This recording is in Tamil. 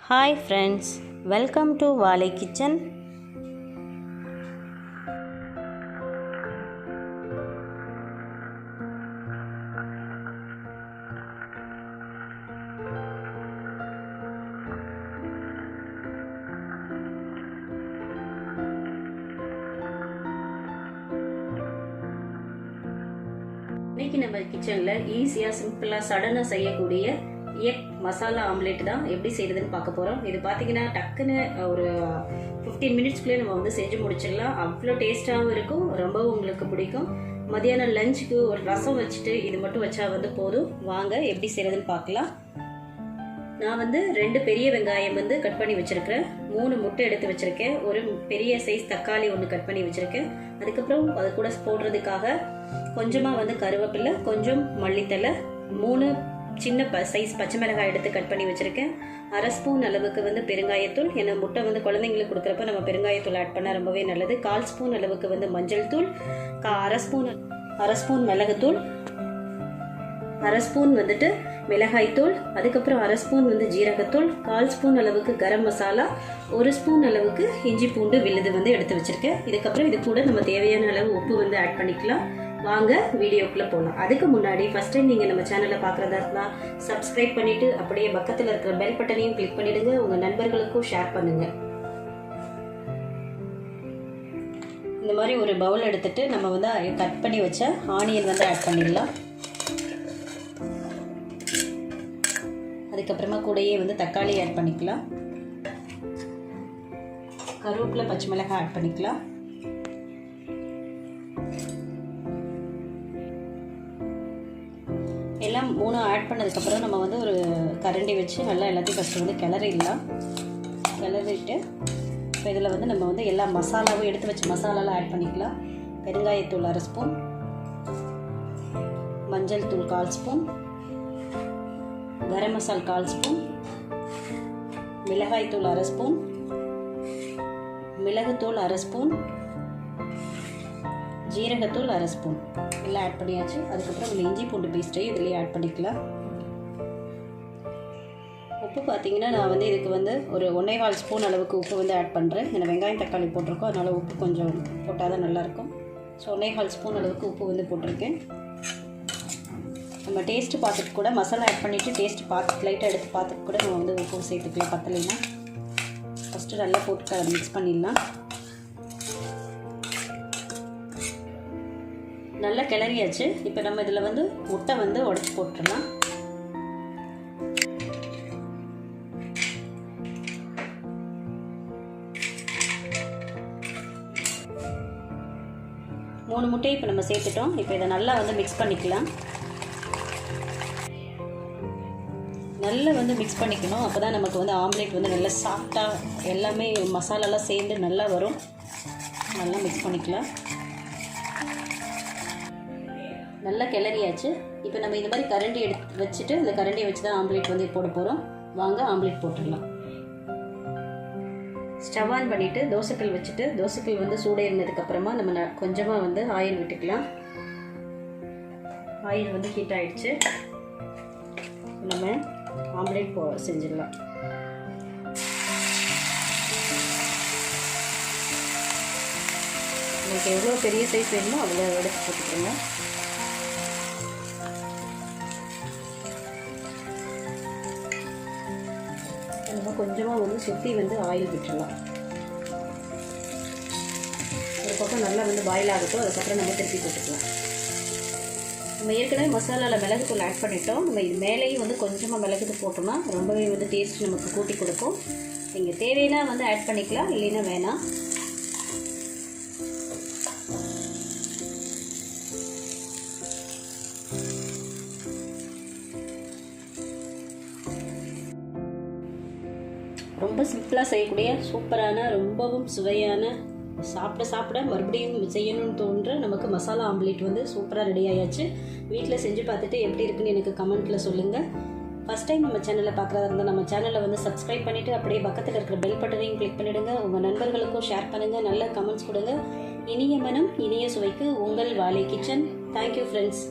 Hi friends, welcome to Vale Kitchen. இன்னைக்கு நம்ம கிச்சன்ல ஈஸியா சிம்பிளா சடனா செய்யக்கூடிய எக் மசாலா ஆம்லெட் தான் எப்படி செய்யறதுன்னு பார்க்க போறோம். இது பாத்தீங்கன்னா டக்குன்னு ஒரு 15 மினிட்ஸ்க்குள்ளே நம்ம வந்து செஞ்சு முடிச்சிடலாம். அவ்வளோ டேஸ்டாகவும் இருக்கும், ரொம்பவும் உங்களுக்கு பிடிக்கும். மதியானம் லஞ்சுக்கு ஒரு ரசம் வச்சுட்டு இது மட்டும் வச்சா வந்து போதும். வாங்க எப்படி செய்யறதுன்னு பார்க்கலாம். நான் வந்து 2 பெரிய வெங்காயம் வந்து கட் பண்ணி வச்சிருக்கிறேன், 3 முட்டை எடுத்து வச்சிருக்கேன், ஒரு பெரிய சைஸ் தக்காளி ஒன்று கட் பண்ணி வச்சிருக்கேன். அதுக்கப்புறம் அது கூட போடுறதுக்காக கொஞ்சமாக வந்து கருவேப்பிலை, கொஞ்சம் மல்லித்தலை, 3 சின்ன சைஸ் பச்சை மிளகாய் எடுத்து கட் பண்ணி வச்சுருக்கேன். 1/2 ஸ்பூன் அளவுக்கு வந்து பெருங்காயத்தூள், ஏன்னா முட்டை வந்து குழந்தைங்களுக்கு கொடுக்குறப்ப நம்ம பெருங்காயத்தூள் ஆட் பண்ணால் ரொம்பவே நல்லது. 1/4 ஸ்பூன் அளவுக்கு வந்து மஞ்சள் தூள், 1/2 ஸ்பூன் மிளகுத்தூள், 1/2 ஸ்பூன் வந்துட்டு மிளகாய்த்தூள், அதுக்கப்புறம் 1/2 ஸ்பூன் வந்து ஜீரகத்தூள், 1/4 ஸ்பூன் அளவுக்கு கரம் மசாலா, 1 ஸ்பூன் அளவுக்கு இஞ்சி பூண்டு விழுது வந்து எடுத்து வச்சுருக்கேன். இதுக்கப்புறம் இது கூட நம்ம தேவையான அளவு உப்பு வந்து ஆட் பண்ணிக்கலாம். வாங்க வீடியோக்குள்ளே போகலாம். அதுக்கு முன்னாடி ஃபர்ஸ்ட் டைம் நீங்கள் நம்ம சேனலை பார்க்குறதா இருந்தால் சப்ஸ்கிரைப் பண்ணிவிட்டு அப்படியே பக்கத்தில் இருக்கிற பெல் பட்டனையும் கிளிக் பண்ணிவிடுங்க. உங்கள் நண்பர்களுக்கும் ஷேர் பண்ணுங்கள். இந்த மாதிரி ஒரு பவுல் எடுத்துகிட்டு நம்ம வந்து கட் பண்ணி வச்ச ஆனியன் வந்து ஆட் பண்ணிடலாம். அதுக்கப்புறமா கூடயே வந்து தக்காளி ஆட் பண்ணிக்கலாம், கருவேப்பிலை, பச்சை மிளகாய் ஆட் பண்ணிக்கலாம். எல்லாம் 3 ஆட் பண்ணதுக்கப்புறம் நம்ம வந்து ஒரு கரண்டி வச்சு நல்லா எல்லாத்தையும் ஃபஸ்ட்டு வந்து கிளறிடலாம். கிளறிட்டு இப்போ இதில் வந்து நம்ம வந்து எல்லா மசாலாவும் எடுத்து வச்ச மசாலாலாம் ஆட் பண்ணிக்கலாம். பெருங்காயத்தூள் 1/2 ஸ்பூன், மஞ்சள் தூள் 1/4 ஸ்பூன், கரம் மசால் 1/4 ஸ்பூன், மிளகாய்த்தூள் 1/2 ஸ்பூன், மிளகுத்தூள் 1/2 ஸ்பூன், ஜீரகத்தூள் 1/2 ஸ்பூன் எல்லாம் ஆட் பண்ணியாச்சு. அதுக்கப்புறம் இந்த இஞ்சி பூண்டு பேஸ்ட்டையும் இதுலேயே ஆட் பண்ணிக்கலாம். உப்பு பார்த்தீங்கன்னா நான் வந்து இதுக்கு வந்து ஒரு 1.25 ஸ்பூன் அளவுக்கு உப்பு வந்து ஆட் பண்ணுறேன். ஏன்னா வெங்காயம் தக்காளி போட்டிருக்கோம், அதனால் உப்பு கொஞ்சம் போட்டால் தான் நல்லாயிருக்கும். ஸோ 1.25 ஸ்பூன் அளவுக்கு உப்பு வந்து போட்டிருக்கேன். நம்ம டேஸ்ட்டு பார்த்துட்டு கூட மசாலா ஆட் பண்ணிவிட்டு டேஸ்ட்டு பார்த்து லைட்டாக எடுத்து பார்த்துட்டு கூட நம்ம வந்து உப்பு சேர்த்துக்கலாம். பத்தலைன்னா ஃபஸ்ட்டு நல்லா போட்டு மிக்ஸ் பண்ணிடலாம். நல்லா கிளறியாச்சு. இப்போ நம்ம இதில் வந்து முட்டை வந்து உடைச்சி போட்டுடலாம். மூணு முட்டையை இப்போ நம்ம சேர்த்துட்டோம். இப்போ இதை நல்லா வந்து மிக்ஸ் பண்ணிக்கலாம். நல்லா வந்து மிக்ஸ் பண்ணிக்கணும். அப்போ தான் நமக்கு வந்து ஆம்லேட் வந்து நல்லா சாஃப்டாக எல்லாமே மசாலாலாம் சேர்ந்து நல்லா வரும். நல்லா மிக்ஸ் பண்ணிக்கலாம். நல்லா கிளறியாச்சு. இப்போ நம்ம இந்த மாதிரி கரண்டி எடுத்து வச்சுட்டு இந்த கரண்டியை வச்சு தான் ஆம்லேட் வந்து போட போகிறோம். வாங்க ஆம்லேட் போட்டுடலாம். ஸ்டவ் ஆன் பண்ணிவிட்டு தோசைக்கல் வச்சுட்டு தோசைக்கல் வந்து சூடேறினதுக்கப்புறமா நம்ம கொஞ்சமாக வந்து ஆயில் விட்டுக்கலாம். ஆயில் வந்து ஹீட் ஆகிடுச்சு. நம்ம ஆம்லேட் செஞ்சிடலாம். உங்களுக்கு எவ்வளோ பெரிய சைஸ் வேணுமோ அவ்வளோ எடுத்து போட்டுக்கோங்க. நம்ம கொஞ்சமாக வந்து சுற்றி வந்து ஆயில் விட்டுடலாம். ஒரு பக்கம் நல்லா வந்து பாயில் ஆகட்டும். அதுக்கப்புறம் நம்ம திருப்பி போட்டுக்கலாம். நம்ம ஏற்கனவே மசாலாவில் மிளகுத்தூள் ஆட் பண்ணிட்டோம். நம்ம இது மேலேயும் வந்து கொஞ்சமாக மிளகுத்தூள் போட்டோம்னா ரொம்பவே வந்து டேஸ்ட் நமக்கு கூட்டி கொடுக்கும். நீங்கள் தேவைன்னா வந்து ஆட் பண்ணிக்கலாம், இல்லைன்னா வேணாம். ரொம்ப சிம்பிளாக செய்யக்கூடிய சூப்பரான, ரொம்பவும் சுவையான, சாப்பிட மறுபடியும் செய்யணும்னு தோன்ற நமக்கு மசாலா ஆம்லேட் வந்து சூப்பராக ரெடி ஆயாச்சு. வீட்டில் செஞ்சு பார்த்துட்டு எப்படி இருக்குன்னு எனக்கு கமெண்ட்டில் சொல்லுங்கள். ஃபஸ்ட் டைம் நம்ம சேனலில் பார்க்குறதா இருந்தால் நம்ம சேனலை வந்து சப்ஸ்கிரைப் பண்ணிவிட்டு அப்படியே பக்கத்தில் இருக்கிற பெல் பட்டனையும் கிளிக் பண்ணிவிடுங்க. உங்கள் நண்பர்களுக்கும் ஷேர் பண்ணுங்கள், நல்ல கமெண்ட்ஸ் கொடுங்க. இனிய மனம் இனிய சுவைக்கு உங்கள் வாலே கிச்சன். Thank you friends.